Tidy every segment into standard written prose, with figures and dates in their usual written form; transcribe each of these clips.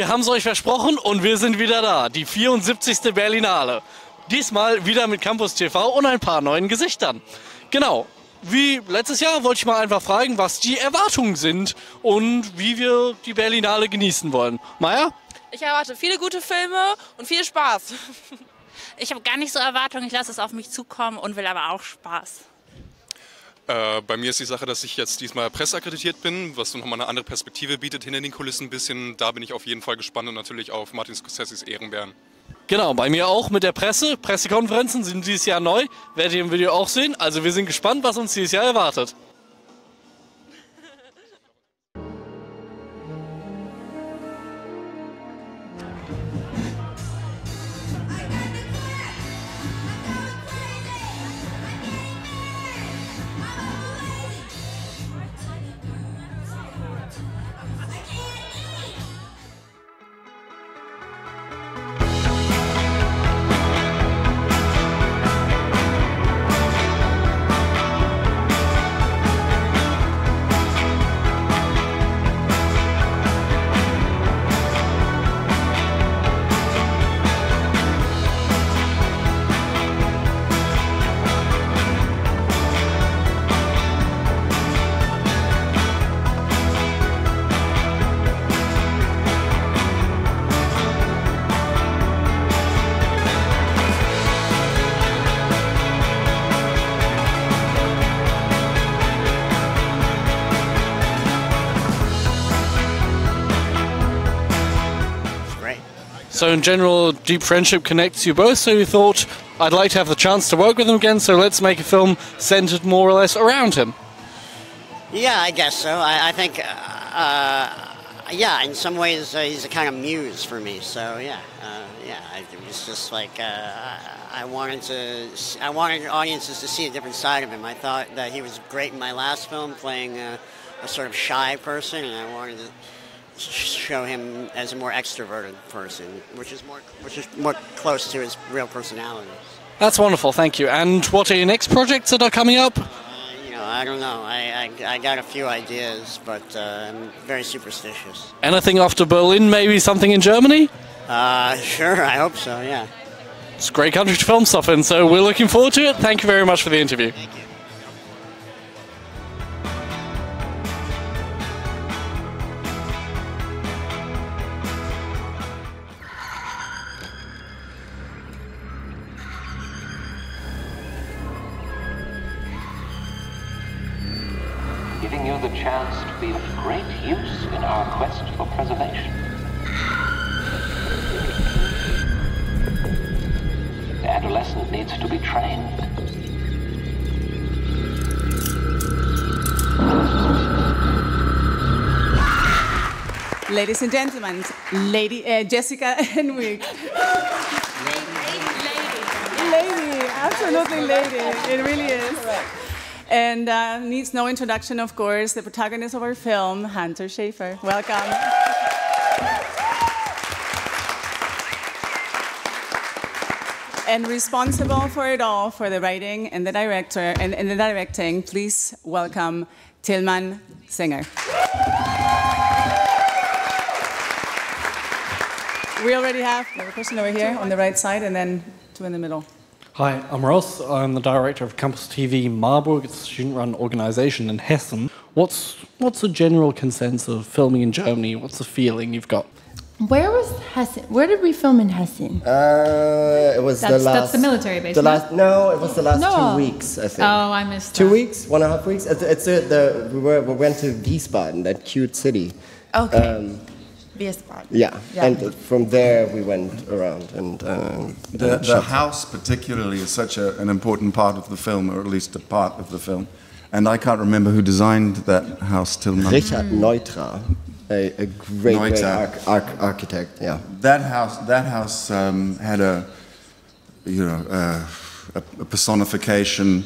Wir haben es euch versprochen und wir sind wieder da. Die 74. Berlinale. Diesmal wieder mit CampusTV und ein paar neuen Gesichtern. Genau. Wie letztes Jahr wollte ich mal einfach fragen, was die Erwartungen sind und wie wir die Berlinale genießen wollen. Maja? Ich erwarte viele gute Filme und viel Spaß. Ich habe gar nicht so Erwartungen, ich lasse es auf mich zukommen und will aber auch Spaß. Bei mir ist die Sache, dass ich jetzt diesmal presseakkreditiert bin, was so nochmal eine andere Perspektive bietet hinter den Kulissen ein bisschen. Da bin ich auf jeden Fall gespannt und natürlich auf Martin Scorseses Ehrenbären. Genau, bei mir auch mit der Presse. Pressekonferenzen sind dieses Jahr neu. Werdet ihr im Video auch sehen. Also wir sind gespannt, was uns dieses Jahr erwartet. So in general, deep friendship connects you both, so you thought, I'd like to have the chance to work with him again, so let's make a film centered more or less around him. Yeah, I guess so. I think, yeah, in some ways he's a kind of muse for me, so yeah, it was just like, I wanted audiences to see a different side of him. I thought that he was great in my last film, playing a sort of shy person, and I wanted to show him as a more extroverted person, which is more close to his real personality. That's wonderful, thank you. And what are your next projects that are coming up? I don't know. I got a few ideas, but I'm very superstitious. Anything after Berlin, maybe something in Germany? Sure, I hope so, yeah. It's a great country to film stuff in, so we're looking forward to it. Thank you very much for the interview. Thank you. Giving you the chance to be of great use in our quest for preservation. The adolescent needs to be trained. Ladies and gentlemen, Jessica and Wick. Lady, absolutely lady, it really is. And needs no introduction, of course, the protagonist of our film, Hunter Schafer. Welcome. And responsible for it all, for the writing and the director and the directing, please welcome Tillman Singer. We already have a person over here on the right side, and then two in the middle. Hi, I'm Ross. I'm the director of CampusTV Marburg. It's a student-run organization in Hessen. What's the general consensus of filming in Germany? What's the feeling you've got? Where was Hessen? Where did we film in Hessen? It was the last... That's the military base, no, it was the last 2 weeks, I think. Oh, I missed 2 that. weeks? 1.5 weeks? We went to Wiesbaden, that cute city. Okay. Wiesbaden. Yeah, and from there we went around and... the house particularly is such an important part of the film, or at least a part of the film. And I can't remember who designed that house till now. Richard Neutra, a great architect, yeah. That house had a personification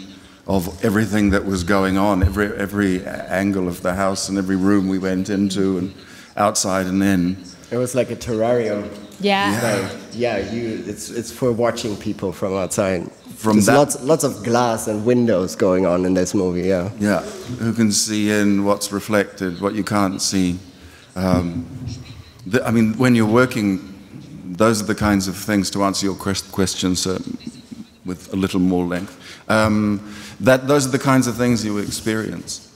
of everything that was going on, every angle of the house and every room we went into and outside and in. It was like a terrarium. Yeah. It's for watching people from outside. There's lots of glass and windows going on in this movie, yeah. Yeah, who can see in, what's reflected, what you can't see. I mean, when you're working, those are the kinds of things, to answer your questions with a little more length, those are the kinds of things you experience.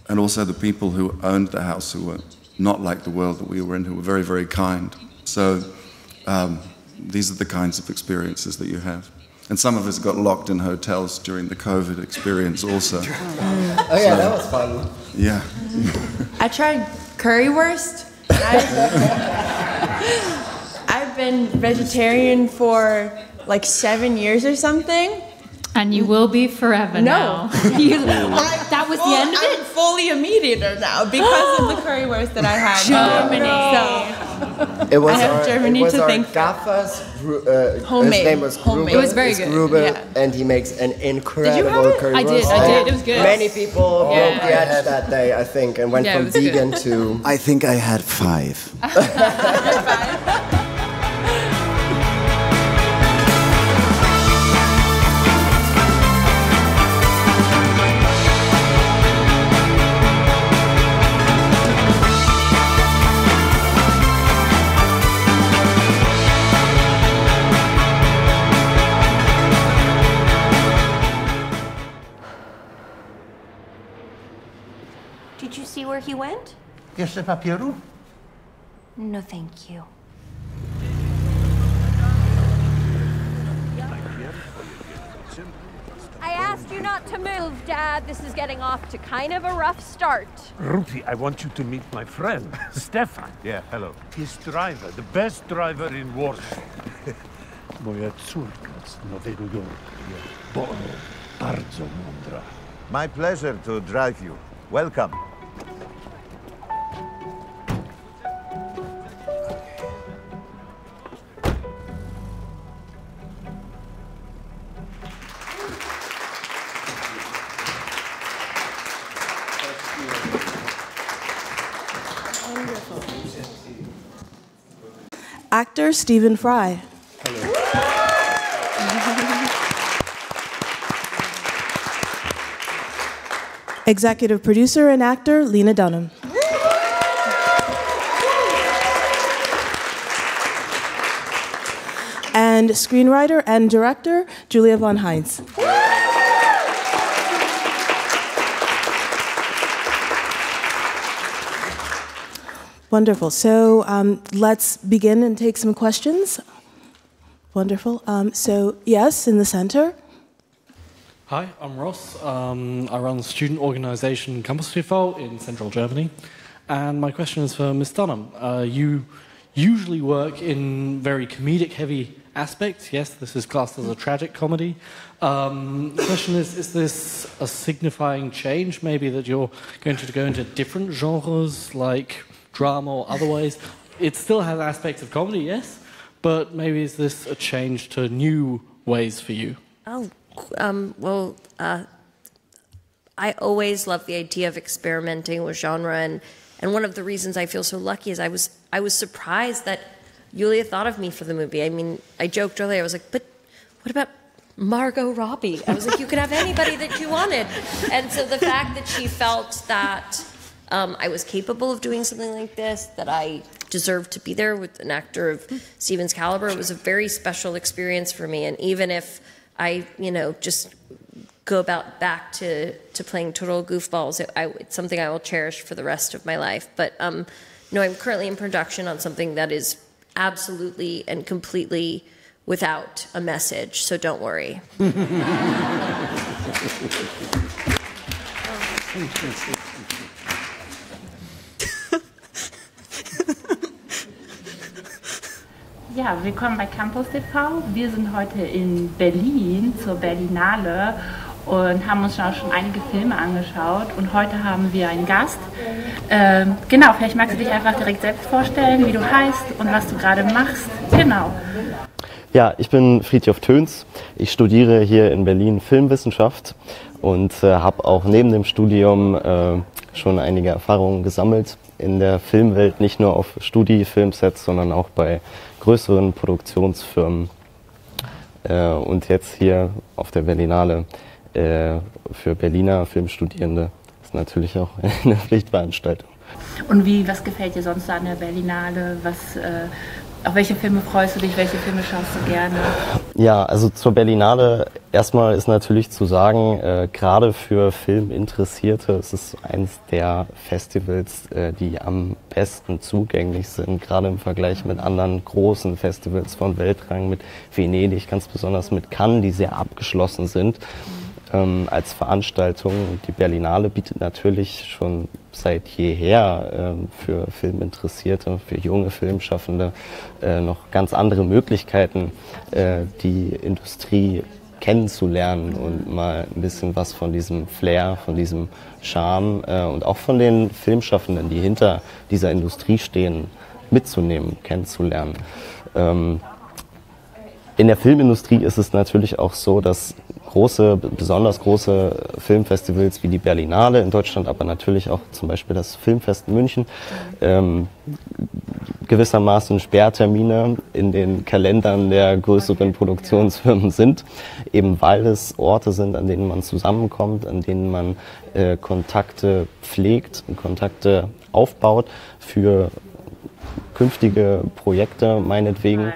And also the people who owned the house, who were not like the world that we were in, who were very, very kind. So these are the kinds of experiences that you have. And some of us got locked in hotels during the COVID experience also. Oh yeah, that was fun. Yeah. I tried currywurst. I've been vegetarian for like 7 years or something. And you will be forever now. That was the end of it? I'm fully a meat eater now because of the currywurst that I had. Germany. It was I have Germany to thank for. Gaffer's Homemade. his name was Gruber. It was very good. Gruber, yeah. and he makes an incredible currywurst. I did. It was good. Many people broke the edge that day, I think, and went from vegan to... I think I had 5. Did you see where he went? Jeszcze papieru? No, thank you. I asked you not to move, Dad. This is getting off to kind of a rough start. Ruti, I want you to meet my friend, Stefan. Yeah, hello. His driver, the best driver in Warsaw. Moja córka z Nowego Jorku. Bardzo mądra. My pleasure to drive you. Welcome. Actor Stephen Fry. Executive producer and actor Lena Dunham. And screenwriter and director Julia von Heinz. Wonderful. So let's begin and take some questions. Wonderful. So yes, in the center. Hi, I'm Ross. I run the student organization CampusTV in central Germany. And my question is for Ms. Dunham. You usually work in very comedic-heavy aspects. Yes, this is classed as a tragic comedy. The question is this a signifying change, maybe that you're going to go into different genres, like drama or other ways? It still has aspects of comedy, yes, but maybe is this a change to new ways for you? Oh, I always love the idea of experimenting with genre, and one of the reasons I feel so lucky is I was surprised that Julia thought of me for the movie. I mean, I joked earlier, I was like, but what about Margot Robbie? I was like, you could have anybody that you wanted. And so the fact that she felt that I was capable of doing something like this, that I deserved to be there with an actor of Stephen's caliber, it was a very special experience for me. And even if I, just go back to playing total goofballs, it's something I will cherish for the rest of my life. But no, I'm currently in production on something that is absolutely and completely without a message, so don't worry. Ja, willkommen bei CampusTV. Wir sind heute in Berlin zur Berlinale und haben uns auch schon einige Filme angeschaut. Und heute haben wir einen Gast. Genau, vielleicht magst du dich einfach direkt selbst vorstellen, wie du heißt und was du gerade machst. Genau. Ja, ich bin Friedhof Töns. Ich studiere hier in Berlin Filmwissenschaft und habe auch neben dem Studium schon einige Erfahrungen gesammelt in der Filmwelt, nicht nur auf Studi-Filmsets, sondern auch bei größeren Produktionsfirmen und jetzt hier auf der Berlinale für Berliner Filmstudierende ist natürlich auch eine Pflichtveranstaltung. Und was gefällt dir sonst an der Berlinale? Auf welche Filme freust du dich? Welche Filme schaust du gerne? Ja, also zur Berlinale erstmal ist natürlich zu sagen, gerade für Filminteressierte ist es eines der Festivals, die am besten zugänglich sind, gerade im Vergleich mit anderen großen Festivals von Weltrang, mit Venedig, ganz besonders mit Cannes, die sehr abgeschlossen sind. Als Veranstaltung. Die Berlinale bietet natürlich schon seit jeher für Filminteressierte, für junge Filmschaffende noch ganz andere Möglichkeiten, die Industrie kennenzulernen und mal ein bisschen was von diesem Flair, von diesem Charme und auch von den Filmschaffenden, die hinter dieser Industrie stehen, mitzunehmen, kennenzulernen. In der Filmindustrie ist es natürlich auch so, dass besonders große Filmfestivals wie die Berlinale in Deutschland, aber natürlich auch zum Beispiel das Filmfest München, gewissermaßen Sperrtermine in den Kalendern der größeren Produktionsfirmen sind, eben weil es Orte sind, an denen man zusammenkommt, an denen man Kontakte pflegt, Kontakte aufbaut für künftige Projekte meinetwegen.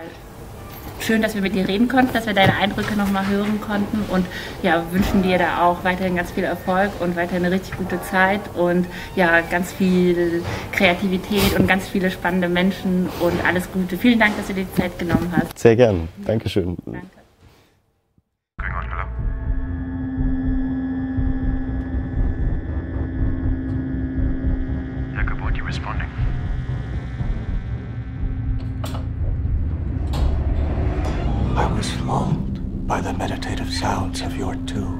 Schön, dass wir mit dir reden konnten, dass wir deine Eindrücke nochmal hören konnten und ja, wünschen dir da auch weiterhin ganz viel Erfolg und weiterhin eine richtig gute Zeit und ja, ganz viel Kreativität und ganz viele spannende Menschen und alles Gute. Vielen Dank, dass du dir die Zeit genommen hast. Sehr gern. Dankeschön. Danke. Jacob, what are you responding? I was lulled by the meditative sounds of your tube.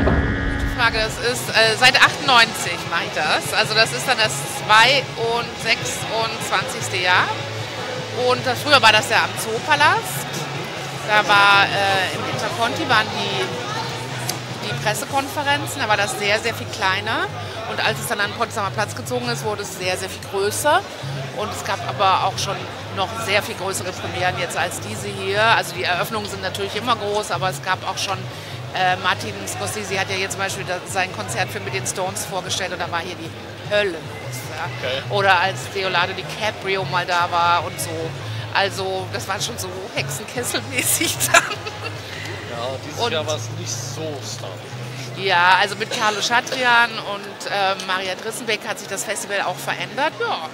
Gute Frage, das ist seit 98 mache ich das. Also das ist dann das 26. Jahr. Und früher war das ja am Zoopalast. Da war im Interconti waren die Pressekonferenzen, da war das sehr, sehr viel kleiner. Und als es dann an den Potsdamer Platz gezogen ist, wurde es sehr, sehr viel größer. Und es gab aber auch schon noch sehr viel größere Premieren jetzt als diese hier. Also die Eröffnungen sind natürlich immer groß, aber es gab auch schon, Martin Scorsese hat ja jetzt zum Beispiel sein Konzertfilm mit den Stones vorgestellt und da war hier die Hölle los. Ja? Okay. Oder als Leonardo DiCaprio mal da war und so. Also das war schon so hexenkesselmäßig dann. Ja, dieses Jahr war es nicht so stylisch. Ja, also mit Carlo Chatrian und Maria Drissenbeck hat sich das Festival auch verändert. Ja.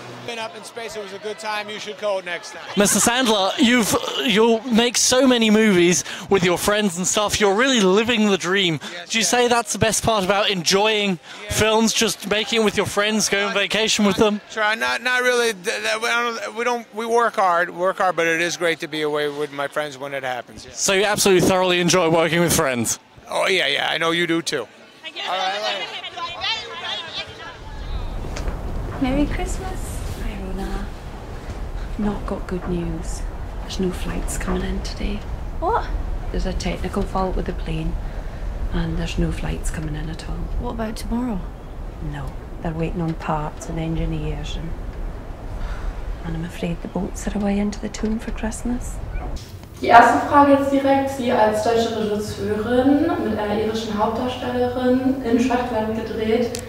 Mr. Sandler, you make so many movies with your friends and stuff. You're really living the dream. Do you say that's the best part about enjoying films, just making it with your friends, going on vacation with them? Try not really. We work hard, but it is great to be away with my friends when it happens. Yeah. So you absolutely thoroughly enjoy working with friends. Oh yeah, I know you do too. All right. Merry Christmas. Hi Rona. Not got good news. There's no flights coming in today. What? There's a technical fault with the plane and there's no flights coming in at all. What about tomorrow? No, they're waiting on parts and engineers and I'm afraid the boats are away into the Toon for Christmas. Die erste Frage jetzt direkt. Sie als deutsche Regisseurin mit einer irischen Hauptdarstellerin in Schottland gedreht.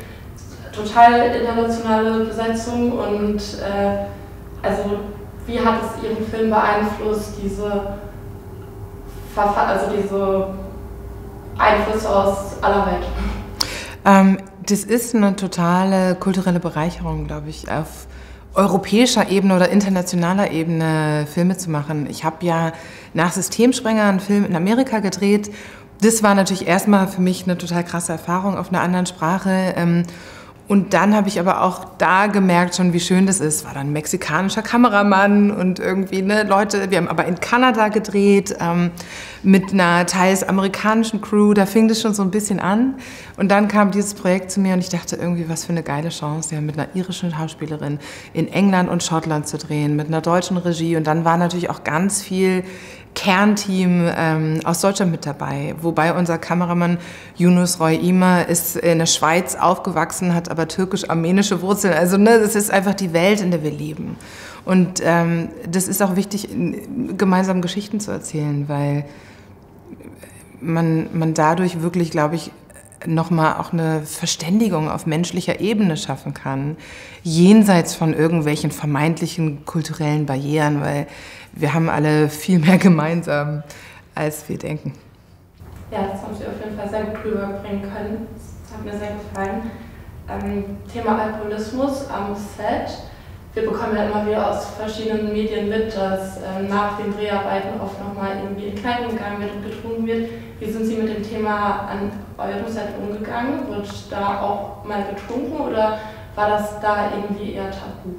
Total internationale Besetzung und also wie hat es Ihren Film beeinflusst, diese Einflüsse aus aller Welt? Das ist eine totale kulturelle Bereicherung, glaube ich, auf europäischer Ebene oder internationaler Ebene Filme zu machen. Ich habe ja nach Systemsprenger einen Film in Amerika gedreht. Das war natürlich erstmal für mich eine total krasse Erfahrung auf einer anderen Sprache. Und dann habe ich aber auch da gemerkt schon, wie schön das ist. War dann ein mexikanischer Kameramann und irgendwie Leute, wir haben aber in Kanada gedreht, mit einer teils amerikanischen Crew, da fing das schon so ein bisschen an. Und dann kam dieses Projekt zu mir und ich dachte irgendwie, was für eine geile Chance, ja, mit einer irischen Schauspielerin in England und Schottland zu drehen, mit einer deutschen Regie. Und dann war natürlich auch ganz viel Kernteam aus Deutschland mit dabei, wobei unser Kameramann Yunus Roy-Ima ist in der Schweiz aufgewachsen, hat aber türkisch-armenische Wurzeln. Also das ist einfach die Welt, in der wir leben. Und das ist auch wichtig, gemeinsam Geschichten zu erzählen, weil man dadurch wirklich, glaube ich, nochmal auch eine Verständigung auf menschlicher Ebene schaffen kann, jenseits von irgendwelchen vermeintlichen kulturellen Barrieren, weil wir haben alle viel mehr gemeinsam, als wir denken. Ja, das haben Sie auf jeden Fall sehr gut rüberbringen können. Das hat mir sehr gefallen. Thema Alkoholismus am Set. Wir bekommen ja immer wieder aus verschiedenen Medien mit, dass nach den Dreharbeiten oft nochmal irgendwie in Kneipen gegangen wird und getrunken wird. Wie sind Sie mit dem Thema an eurem Set umgegangen? Wird da auch mal getrunken oder war das da irgendwie eher tabu?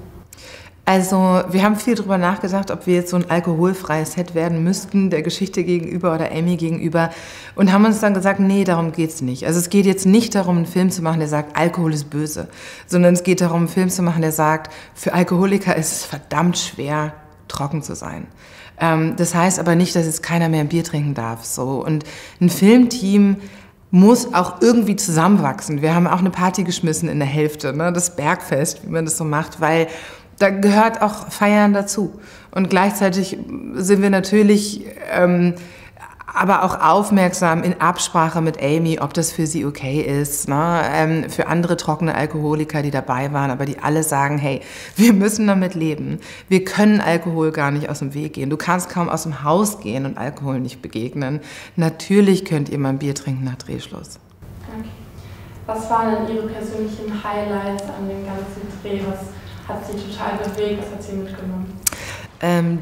Also wir haben viel darüber nachgedacht, ob wir jetzt so ein alkoholfreies Set werden müssten, der Geschichte gegenüber oder Amy gegenüber, und haben uns dann gesagt, nee, darum geht's nicht. Also es geht jetzt nicht darum, einen Film zu machen, der sagt, Alkohol ist böse, sondern es geht darum, einen Film zu machen, der sagt, für Alkoholiker ist es verdammt schwer, trocken zu sein. Das heißt aber nicht, dass jetzt keiner mehr ein Bier trinken darf. So. Und ein Filmteam muss auch irgendwie zusammenwachsen. Wir haben auch eine Party geschmissen in der Hälfte, ne? Das Bergfest, wie man das so macht, weil da gehört auch Feiern dazu. Und gleichzeitig sind wir natürlich aber auch aufmerksam in Absprache mit Amy, ob das für sie okay ist, ne? Für andere trockene Alkoholiker, die dabei waren, aber die alle sagen, hey, wir müssen damit leben. Wir können Alkohol gar nicht aus dem Weg gehen. Du kannst kaum aus dem Haus gehen und Alkohol nicht begegnen. Natürlich könnt ihr mal ein Bier trinken nach Drehschluss. Okay. Was waren denn Ihre persönlichen Highlights an dem ganzen Dreh? Was hat Sie total bewegt? Was hat Sie mitgenommen?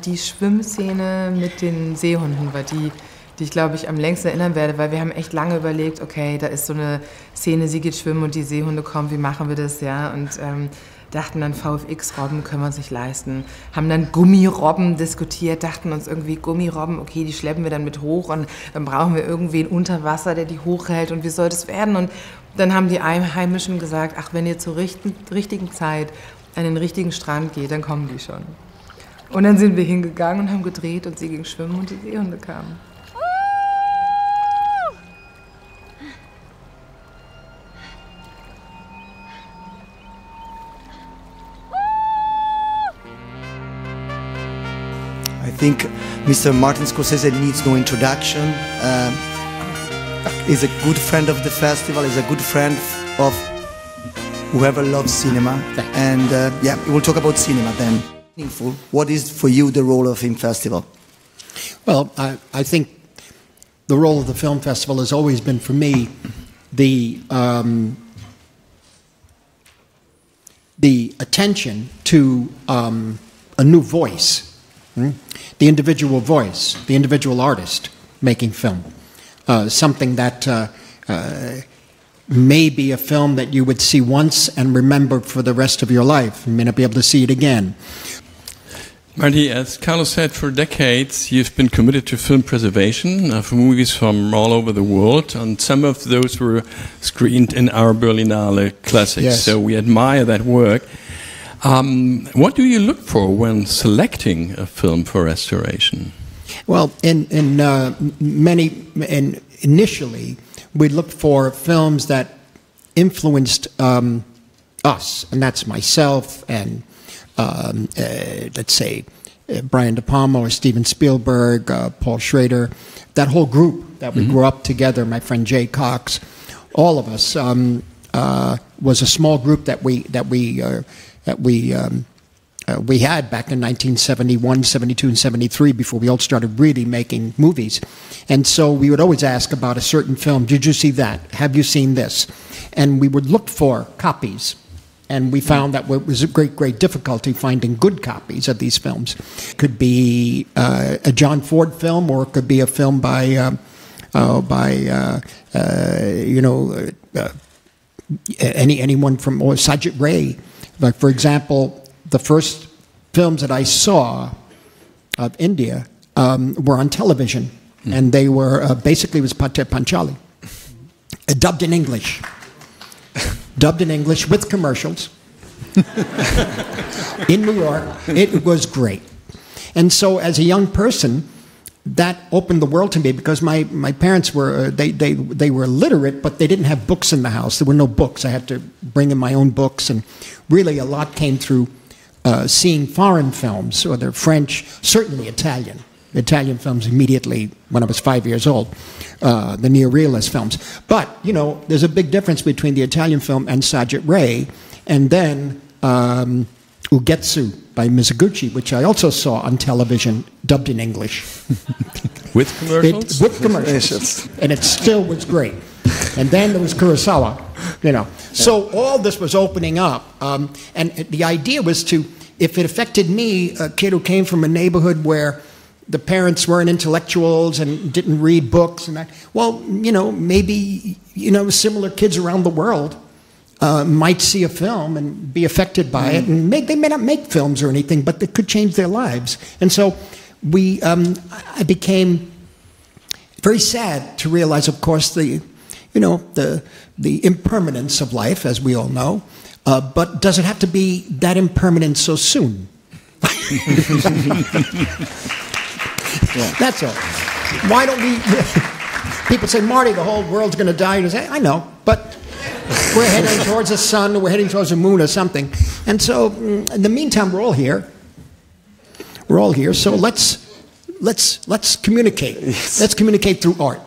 Die Schwimmszene mit den Seehunden war die ich, glaube ich, am längsten erinnern werde, weil wir haben echt lange überlegt, okay, da ist so eine Szene, sie geht schwimmen und die Seehunde kommen, wie machen wir das, ja? Und dachten dann, VFX-Robben können wir uns nicht leisten. Haben dann Gummirobben diskutiert, dachten uns irgendwie, Gummirobben, okay, die schleppen wir dann mit hoch und dann brauchen wir irgendwie einen Unterwasser, der die hochhält und wie soll das werden? Und dann haben die Einheimischen gesagt, ach, wenn ihr zur richtigen Zeit an den richtigen Strand geht, dann kommen die schon. Und dann sind wir hingegangen und haben gedreht und sie ging schwimmen und die Seehunde kamen. I think Mr. Martin Scorsese needs no introduction. He's a good friend of the festival. He's a good friend of whoever loves cinema. And yeah, we'll talk about cinema then. What is for you the role of Film Festival? Well, I think the role of the film festival has always been, for me, the attention to a new voice. The individual voice, the individual artist making film. Something that may be a film that you would see once and remember for the rest of your life. You may not be able to see it again. Marty, as Carlos said, for decades you've been committed to film preservation for movies from all over the world, and some of those were screened in our Berlinale classics. Yes. So we admire that work. What do you look for when selecting a film for restoration? Well, initially, we looked for films that influenced us, and that's myself and let's say Brian De Palma or Steven Spielberg, Paul Schrader, that whole group that we grew up together. My friend Jay Cox, all of us was a small group that we had back in 1971, 72, and 73 before we all started really making movies. And so we would always ask about a certain film. Did you see that? Have you seen this? And we would look for copies. And we found that it was a great difficulty finding good copies of these films. It could be a John Ford film, or it could be a film by anyone from Sajid Ray. Like, for example, the first films that I saw of India were on television, and they were basically it was Pate Panchali, dubbed in English. Dubbed in English with commercials in New York. It was great. And so as a young person, that opened the world to me, because my parents were, they were literate, but they didn't have books in the house. There were no books. I had to bring in my own books, and really a lot came through seeing foreign films, whether French, certainly Italian. Italian films immediately when I was 5 years old, the neorealist films. But, you know, there's a big difference between the Italian film and Sajid Ray, and then Ugetsu by Mizoguchi, which I also saw on television, dubbed in English. With commercials? With commercials. And it still was great. And then there was Kurosawa, you know. So all this was opening up. And the idea was to, if it affected me, a kid who came from a neighborhood where the parents weren't intellectuals and didn't read books and that, well, you know, maybe, you know, similar kids around the world might see a film and be affected by it. And they may not make films or anything, but it could change their lives. And so I became very sad to realize, of course, the impermanence of life, as we all know. But does it have to be that impermanent so soon? That's all. Why don't we... People say, Marty, the whole world's going to die. You say, I know, but we're heading towards the sun, or we're heading towards the moon or something. And so, in the meantime, we're all here. We're all here, so let's communicate. Yes. Let's communicate through art.